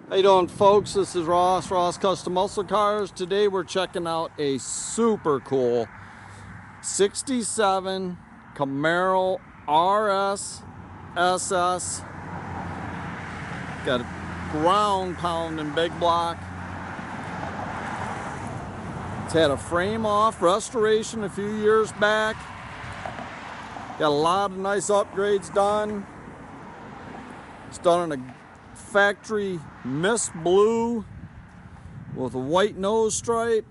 How you doing, folks? This is Ross Custom Muscle Cars. Today we're checking out a super cool 67 Camaro RS SS. Got a ground pounding big block. It's had a frame off restoration a few years back. Got a lot of nice upgrades done. It's done in a factory mist blue with a white nose stripe.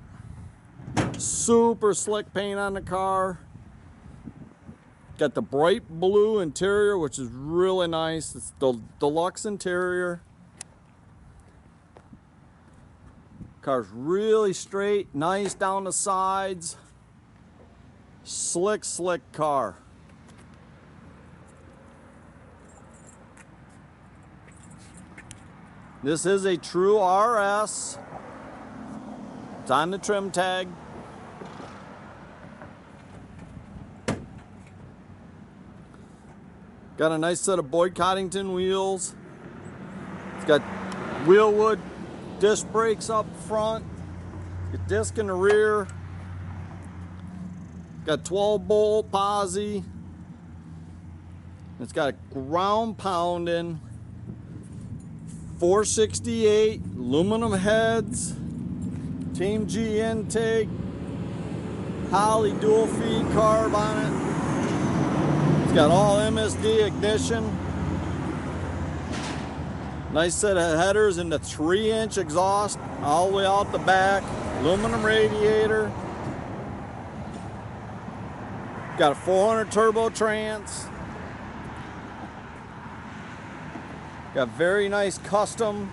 Super slick paint on the car. Got the bright blue interior, which is really nice. It's the deluxe interior. Car's really straight, nice down the sides. Slick car. This is a true RS. It's on the trim tag. Got a nice set of Boyd Coddington wheels. It's got wheel wood disc brakes up front. Got disc in the rear. Got 12-bolt posi. It's got a ground pounding 468 aluminum heads, Team G intake, Holley dual feed carb on it. It's got all MSD ignition. Nice set of headers and the 3-inch exhaust all the way out the back. Aluminum radiator. Got a 400 turbo trans. Got very nice custom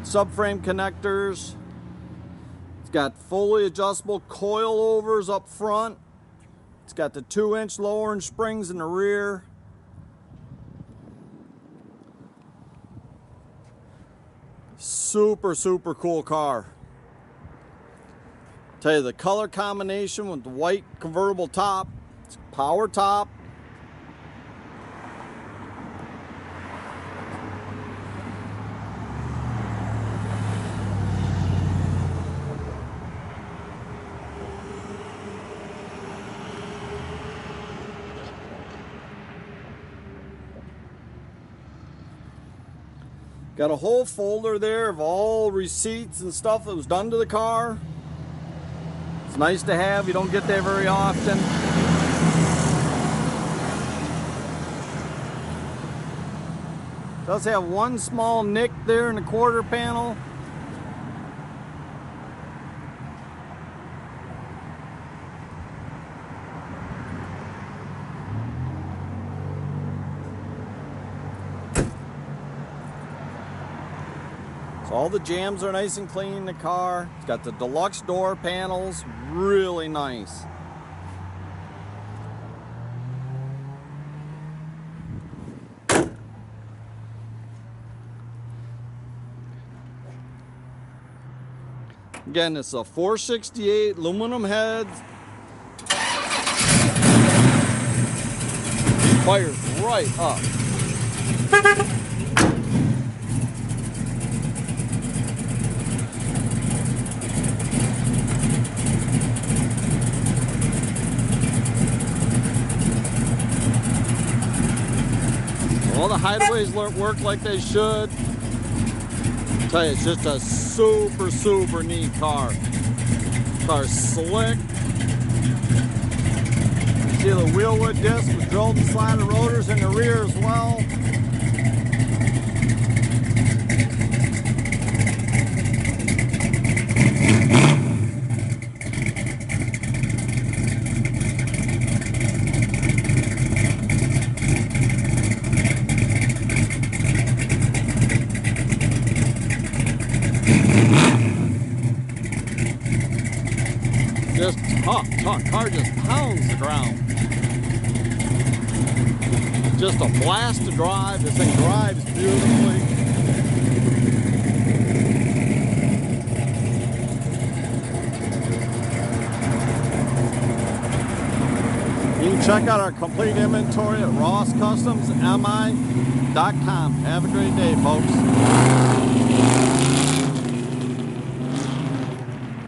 subframe connectors. It's got fully adjustable coilovers up front. It's got the 2-inch lowering springs in the rear. Super cool car. Tell you, the color combination with the white convertible top. It's power top. Got a whole folder there of all receipts and stuff that was done to the car. It's nice to have. You don't get that very often. Does have one small nick there in the quarter panel. So all the jams are nice and clean in the car. It's got the deluxe door panels, really nice. Again, it's a 468 aluminum heads. Fires right up. All the hideaways work like they should. I tell you, it's just a super neat car. Car's slick. You see the wheel wood disc with drilled and slotted rotors in the rear as well. Just tough. Car just pounds the ground. Just a blast to drive. This thing drives beautifully. You can check out our complete inventory at rosscustomsmi.com. Have a great day, folks.